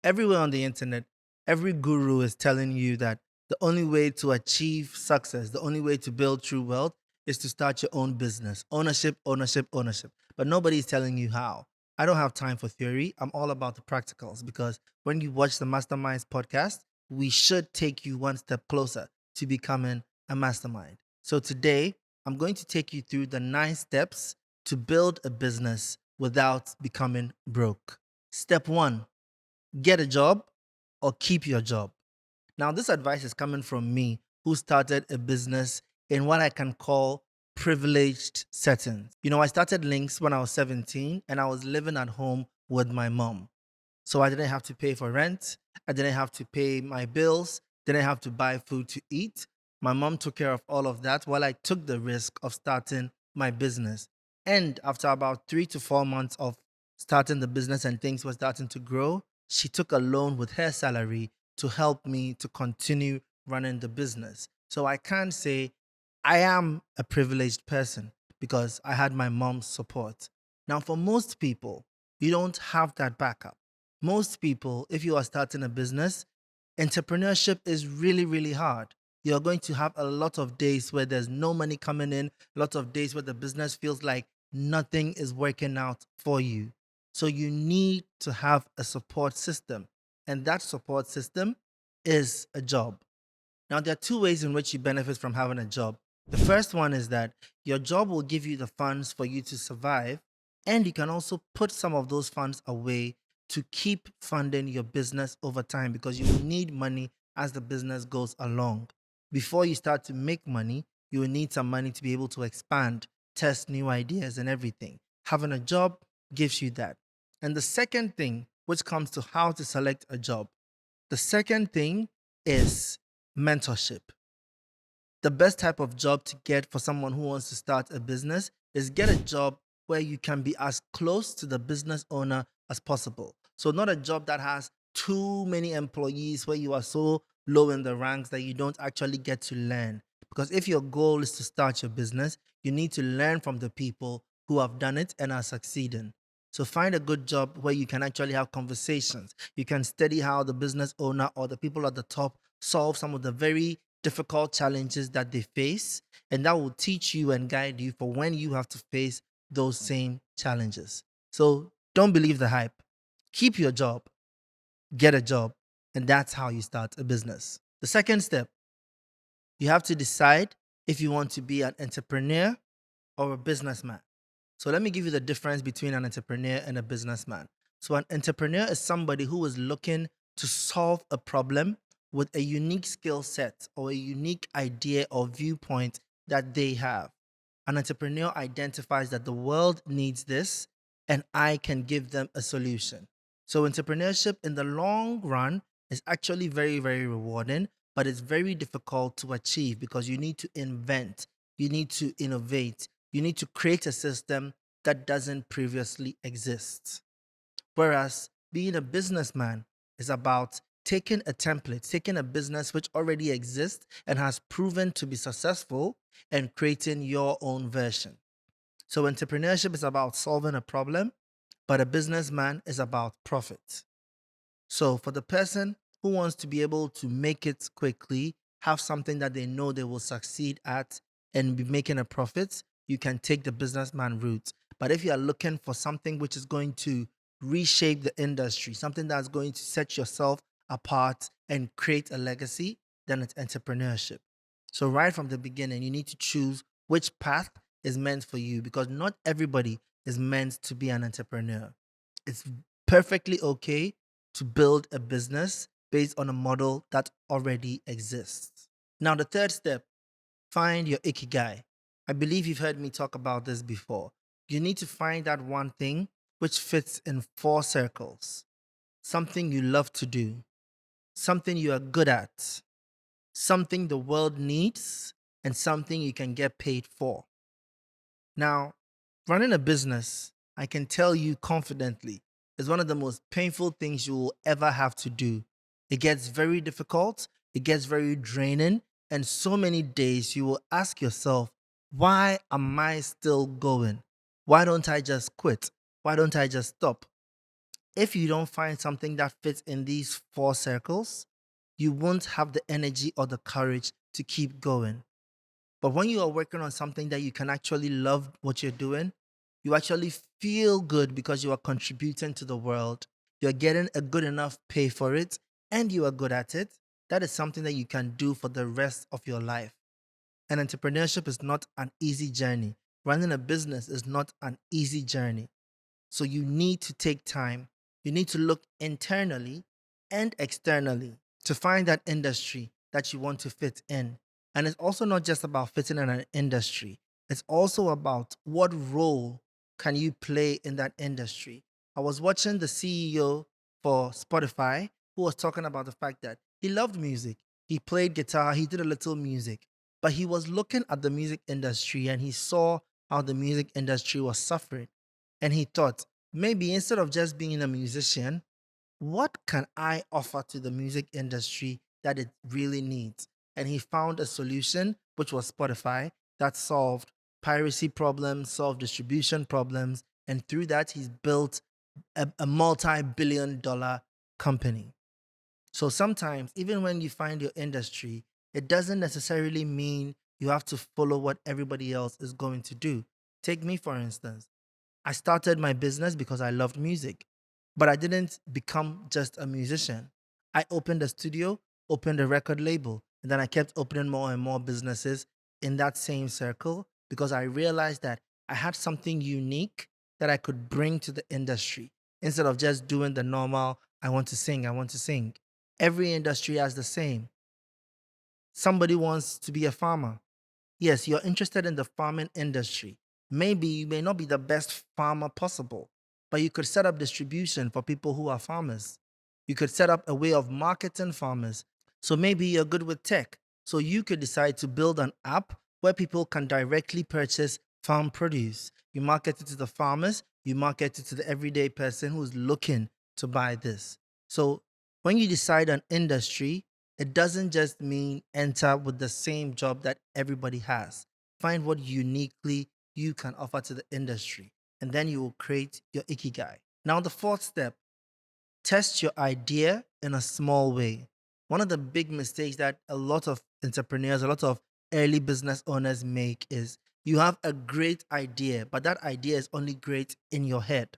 everywhere on the internet, every guru is telling you that the only way to achieve success, the only way to build true wealth is to start your own business. Ownership, ownership, ownership. But nobody's telling you how. I don't have time for theory. I'm all about the practicals because when you watch the Masterminds podcast, we should take you one step closer to becoming a mastermind. So today, I'm going to take you through the 9 steps to build a business without becoming broke. Step 1, get a job or keep your job. Now, this advice is coming from me who started a business in what I can call privileged settings. I started Lynx when I was 17 and I was living at home with my mom. So I didn't have to pay for rent. I didn't have to pay my bills. Didn't have to buy food to eat. My mom took care of all of that while I took the risk of starting my business. And after about 3 to 4 months of starting the business and things were starting to grow, she took a loan with her salary to help me to continue running the business. So I can't say I am a privileged person because I had my mom's support. Now, for most people, you don't have that backup. Most people, if you are starting a business, entrepreneurship is really, really hard. You're going to have a lot of days where there's no money coming in, a lot of days where the business feels like nothing is working out for you. So you need to have a support system. And that support system is a job. Now, there are 2 ways in which you benefit from having a job. The first one is that your job will give you the funds for you to survive, and you can also put some of those funds away to keep funding your business over time because you will need money as the business goes along. Before you start to make money, you will need some money to be able to expand, test new ideas, and everything. Having a job gives you that. And the second thing, which comes to how to select a job, the second thing is mentorship. The best type of job to get for someone who wants to start a business is get a job where you can be as close to the business owner as possible. So, not a job that has too many employees where you are so low in the ranks that you don't actually get to learn. Because if your goal is to start your business, you need to learn from the people who have done it and are succeeding. So, find a good job where you can actually have conversations. You can study how the business owner or the people at the top solve some of the very difficult challenges that they face, and that will teach you and guide you for when you have to face those same challenges. So don't believe the hype. Keep your job, get a job, and that's how you start a business. The second step, you have to decide if you want to be an entrepreneur or a businessman. So let me give you the difference between an entrepreneur and a businessman. So an entrepreneur is somebody who is looking to solve a problem with a unique skill set or a unique idea or viewpoint that they have. An entrepreneur identifies that the world needs this and I can give them a solution. So entrepreneurship in the long run is actually very, very rewarding, but it's very difficult to achieve because you need to invent, you need to innovate, you need to create a system that doesn't previously exist. Whereas being a businessman is about taking a template, taking a business which already exists and has proven to be successful and creating your own version. So entrepreneurship is about solving a problem, but a businessman is about profit. So for the person who wants to be able to make it quickly, have something that they know they will succeed at and be making a profit, you can take the businessman route. But if you are looking for something which is going to reshape the industry, something that's going to set yourself apart and create a legacy, then it's entrepreneurship. So right from the beginning, you need to choose which path is meant for you because not everybody is meant to be an entrepreneur. It's perfectly okay to build a business based on a model that already exists. Now, the third step, find your Ikigai. I believe you've heard me talk about this before. You need to find that one thing which fits in 4 circles. Something you love to do, something you are good at, something the world needs, and something you can get paid for. Now, running a business, I can tell you confidently, is one of the most painful things you will ever have to do. It gets very difficult, it gets very draining, and so many days you will ask yourself, why am I still going? Why don't I just quit? Why don't I just stop? If you don't find something that fits in these four circles, you won't have the energy or the courage to keep going. But when you are working on something that you can actually love what you're doing, you actually feel good because you are contributing to the world. You're getting a good enough pay for it and you are good at it. That is something that you can do for the rest of your life. And entrepreneurship is not an easy journey. Running a business is not an easy journey. So you need to take time. You need to look internally and externally to find that industry that you want to fit in. And it's also not just about fitting in an industry. It's also about what role can you play in that industry. I was watching the CEO for Spotify who was talking about the fact that he loved music. He played guitar, he did a little music, but he was looking at the music industry and he saw how the music industry was suffering. And he thought, maybe instead of just being a musician, what can I offer to the music industry that it really needs? And he found a solution, which was Spotify, that solved piracy problems, solved distribution problems. And through that, he's built a multi billion-dollar company. So sometimes, even when you find your industry, it doesn't necessarily mean you have to follow what everybody else is going to do. Take me, for instance. I started my business because I loved music, but I didn't become just a musician. I opened a studio, opened a record label, and then I kept opening more and more businesses in that same circle because I realized that I had something unique that I could bring to the industry instead of just doing the normal, I want to sing, I want to sing. Every industry has the same. Somebody wants to be a farmer. Yes, you're interested in the farming industry. Maybe you may not be the best farmer possible, but you could set up distribution for people who are farmers. You could set up a way of marketing farmers. So maybe you're good with tech. So you could decide to build an app where people can directly purchase farm produce. You market it to the farmers, you market it to the everyday person who's looking to buy this. So when you decide an industry, it doesn't just mean enter with the same job that everybody has. Find what uniquely you can offer to the industry, and then you will create your Ikigai. Now, the fourth step, test your idea in a small way. One of the big mistakes that a lot of entrepreneurs, a lot of early business owners make is you have a great idea, but that idea is only great in your head.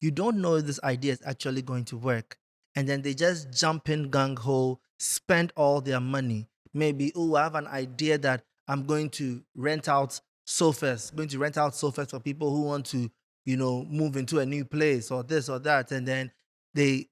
You don't know if this idea is actually going to work. And then they just jump in gung ho, spend all their money. Maybe, oh, I have an idea that I'm going to rent out sofas for people who want to, move into a new place or this or that. And then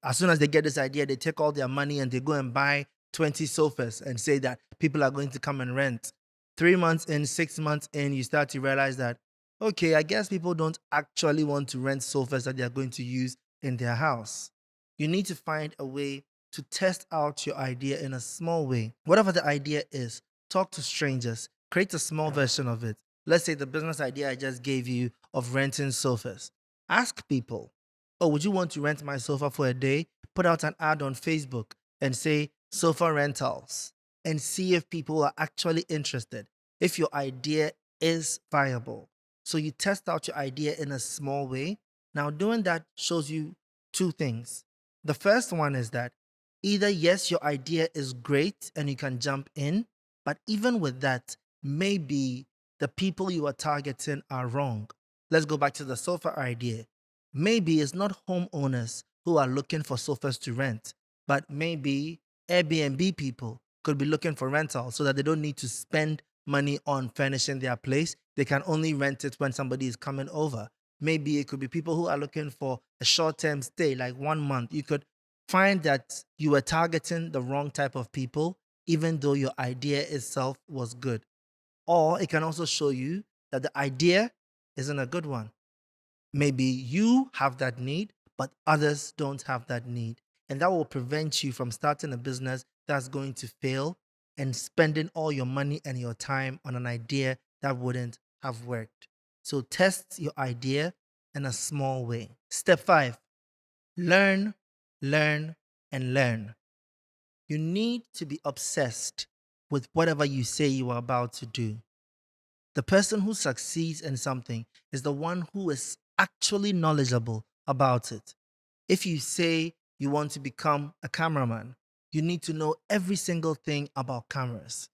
as soon as they get this idea, they take all their money and they go and buy 20 sofas and say that people are going to come and rent. 3 months in, 6 months in, you start to realize that okay, I guess people don't actually want to rent sofas that they are going to use in their house. You need to find a way to test out your idea in a small way. Whatever the idea is, talk to strangers, create a small version of it. Let's say the business idea I just gave you of renting sofas. Ask people, oh, would you want to rent my sofa for a day? Put out an ad on Facebook and say sofa rentals and see if people are actually interested, if your idea is viable. So you test out your idea in a small way. Now, doing that shows you two things. The first one is that either, yes, your idea is great and you can jump in, but even with that, maybe the people you are targeting are wrong. Let's go back to the sofa idea. Maybe it's not homeowners who are looking for sofas to rent, but maybe Airbnb people could be looking for rental so that they don't need to spend money on furnishing their place. They can only rent it when somebody is coming over. Maybe it could be people who are looking for a short term stay, like 1 month. You could find that you were targeting the wrong type of people, even though your idea itself was good. Or it can also show you that the idea isn't a good one. Maybe you have that need, but others don't have that need. And that will prevent you from starting a business that's going to fail and spending all your money and your time on an idea that wouldn't have worked. So test your idea in a small way. Step five, learn, learn, and learn. You need to be obsessed with whatever you say you are about to do. The person who succeeds in something is the one who is actually knowledgeable about it. If you say you want to become a cameraman, you need to know every single thing about cameras.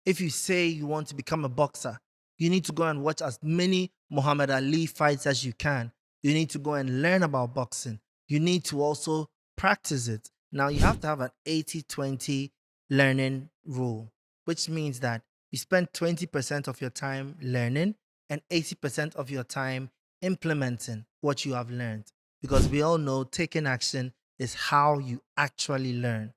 If you say you want to become a boxer, you need to go and watch as many Muhammad Ali fights as you can. You need to go and learn about boxing. You need to also practice it. Now, you have to have an 80-20 learning rule, which means that you spend 20% of your time learning and 80% of your time implementing what you have learned. Because we all know taking action is how you actually learn.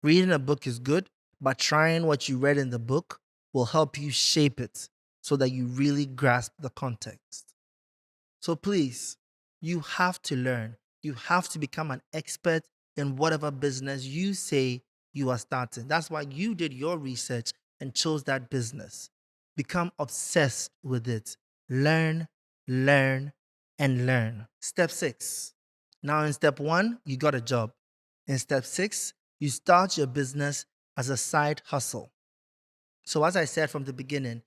Reading a book is good, but trying what you read in the book will help you shape it so that you really grasp the context. So please, you have to learn. You have to become an expert in whatever business you say you are starting. That's why you did your research and chose that business. Become obsessed with it. Learn, learn, and learn. Step 6. Now, in step 1, you got a job. In step 6, you start your business as a side hustle. So, as I said from the beginning,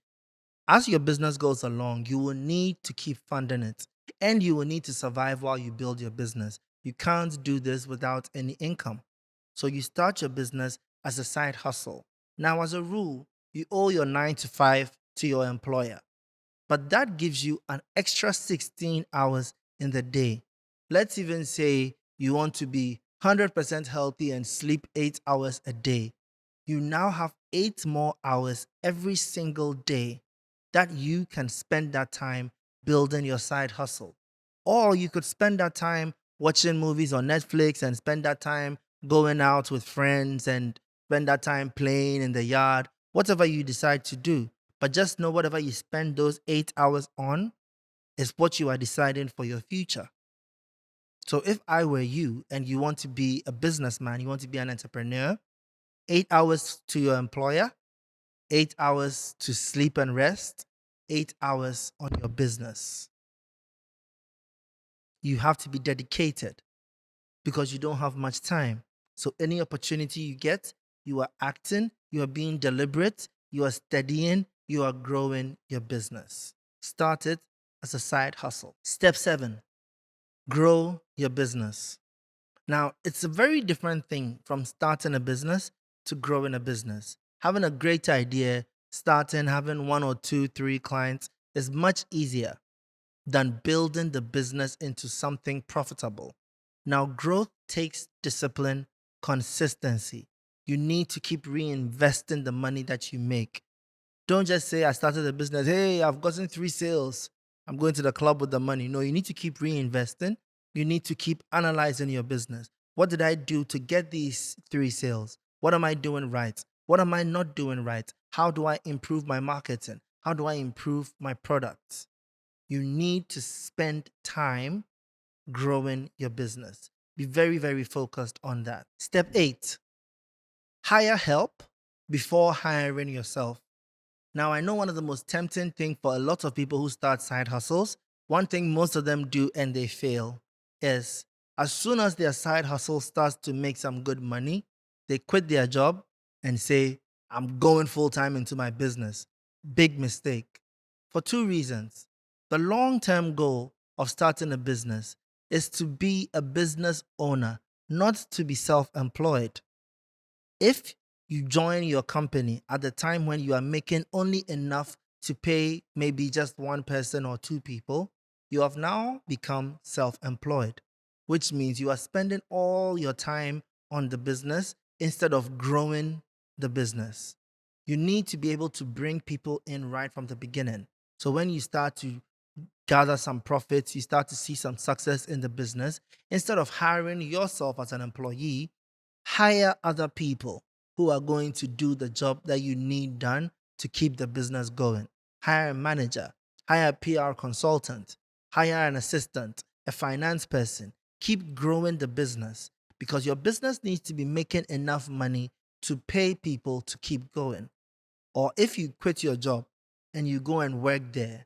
as your business goes along, you will need to keep funding it and you will need to survive while you build your business. You can't do this without any income. So, you start your business as a side hustle. Now, as a rule, you owe your 9 to 5 to your employer, but that gives you an extra 16 hours in the day. Let's even say you want to be 100% healthy and sleep 8 hours a day. You now have 8 more hours every single day that you can spend that time building your side hustle. Or you could spend that time watching movies on Netflix and spend that time going out with friends and spend that time playing in the yard, whatever you decide to do. But just know whatever you spend those 8 hours on is what you are deciding for your future. So if I were you and you want to be a businessman, you want to be an entrepreneur, 8 hours to your employer, 8 hours to sleep and rest, 8 hours on your business. You have to be dedicated because you don't have much time. So any opportunity you get, you are acting, you are being deliberate, you are studying, you are growing your business. Start it as a side hustle. Step 7, grow your business. Now, it's a very different thing from starting a business to growing a business. Having a great idea, starting, having 1 or 2, 3 clients is much easier than building the business into something profitable. Now, growth takes discipline, consistency. You need to keep reinvesting the money that you make. Don't just say, I started a business. Hey, I've gotten 3 sales. I'm going to the club with the money. No, you need to keep reinvesting. You need to keep analyzing your business. What did I do to get these 3 sales? What am I doing right? What am I not doing right? How do I improve my marketing? How do I improve my products? You need to spend time growing your business. Be very, very focused on that. Step 8, hire help before hiring yourself. Now, I know one of the most tempting things for a lot of people who start side hustles, one thing most of them do and they fail is as soon as their side hustle starts to make some good money, they quit their job and say, I'm going full time into my business. Big mistake. For 2 reasons. The long term goal of starting a business is to be a business owner, not to be self employed. If you join your company at the time when you are making only enough to pay maybe just 1 person or 2 people, you have now become self employed, which means you are spending all your time on the business instead of growing the business. You need to be able to bring people in right from the beginning. So when you start to gather some profits, you start to see some success in the business, instead of hiring yourself as an employee, hire other people who are going to do the job that you need done to keep the business going. Hire a manager, hire a PR consultant, hire an assistant, a finance person. Keep growing the business because your business needs to be making enough money to pay people to keep going. Or if you quit your job and you go and work there,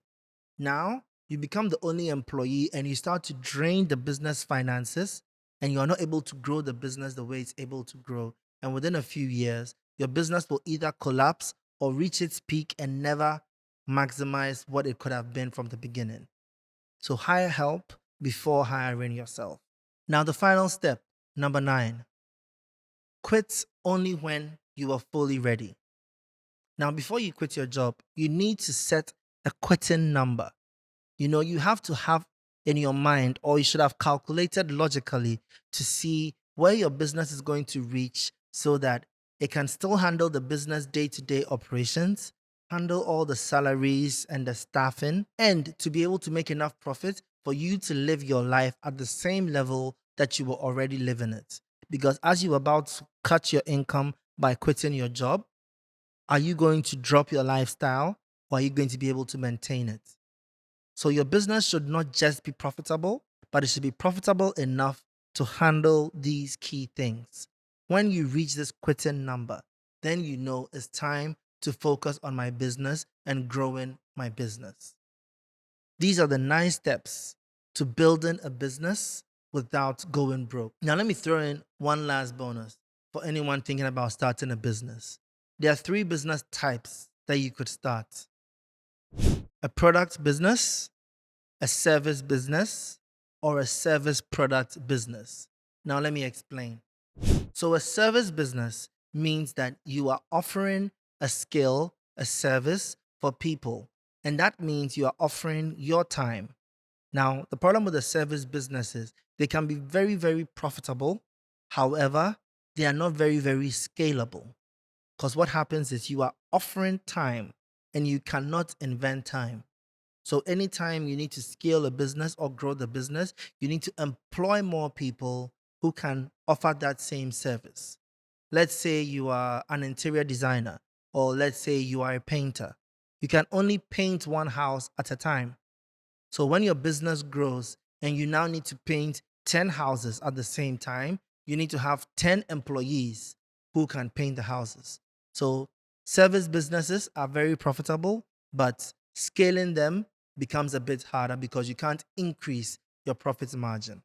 now you become the only employee and you start to drain the business finances and you are not able to grow the business the way it's able to grow. And within a few years, your business will either collapse or reach its peak and never maximize what it could have been from the beginning. So hire help before hiring yourself. Now, the final step, number 9, quit only when you are fully ready. Now, before you quit your job, you need to set a quitting number. You have to have in your mind, or you should have calculated logically to see where your business is going to reach so that it can still handle the business day-to-day operations, handle all the salaries and the staffing, and to be able to make enough profit for you to live your life at the same level that you were already living it. Because as you're about to cut your income by quitting your job, are you going to drop your lifestyle, or are you going to be able to maintain it? So your business should not just be profitable, but it should be profitable enough to handle these key things. When you reach this quitting number, then you know it's time to focus on my business and growing my business. These are the 9 steps to building a business without going broke. Now, let me throw in one last bonus for anyone thinking about starting a business. There are 3 business types that you could start: a product business, a service business, or a service product business. Now, let me explain. So, a service business means that you are offering a skill, a service for people, and that means you are offering your time. Now, the problem with the service businesses, they can be very, very profitable. However, they are not very, very scalable. Because what happens is you are offering time and you cannot invent time. So anytime you need to scale a business or grow the business, you need to employ more people who can offer that same service. Let's say you are an interior designer, or let's say you are a painter. You can only paint one house at a time. So when your business grows and you now need to paint 10 houses at the same time, you need to have 10 employees who can paint the houses. So service businesses are very profitable, but scaling them becomes a bit harder because you can't increase your profit margin.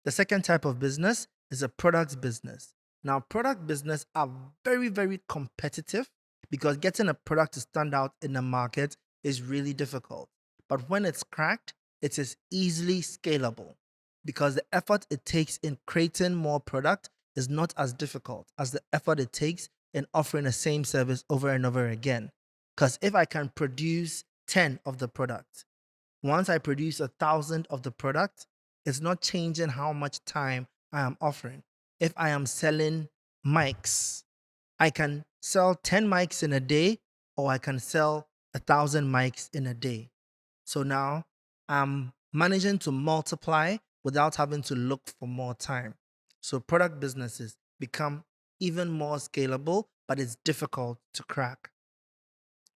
The second type of business is a product business. Now, product business are very, very competitive because getting a product to stand out in the market is really difficult. But when it's cracked, it is easily scalable because the effort it takes in creating more product is not as difficult as the effort it takes in offering the same service over and over again. Because if I can produce 10 of the product, once I produce 1,000 of the product, it's not changing how much time I am offering. If I am selling mics, I can sell 10 mics in a day, or I can sell 1,000 mics in a day. So now I'm managing to multiply without having to look for more time. So product businesses become even more scalable, but it's difficult to crack.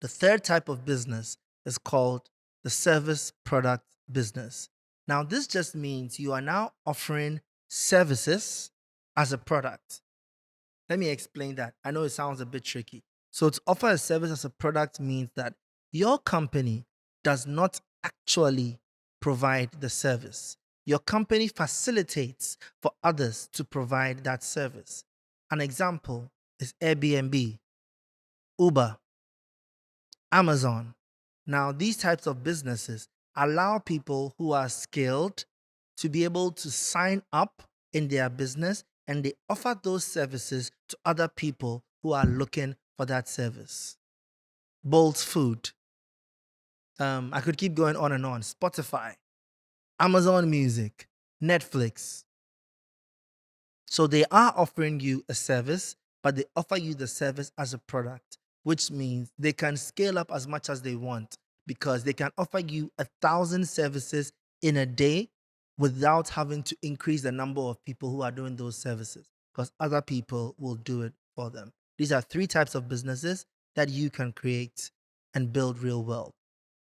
The third type of business is called the service product business. Now, this just means you are now offering services as a product. Let me explain that. I know it sounds a bit tricky. So, to offer a service as a product means that your company does not actually provide the service. Your company facilitates for others to provide that service. An example is Airbnb, Uber, Amazon. Now, these types of businesses allow people who are skilled to be able to sign up in their business, and they offer those services to other people who are looking for that service. Bolt's Food. I could keep going on and on. Spotify, Amazon Music, Netflix. So they are offering you a service, but they offer you the service as a product, which means they can scale up as much as they want because they can offer you 1,000 services in a day without having to increase the number of people who are doing those services because other people will do it for them. These are 3 types of businesses that you can create and build real wealth.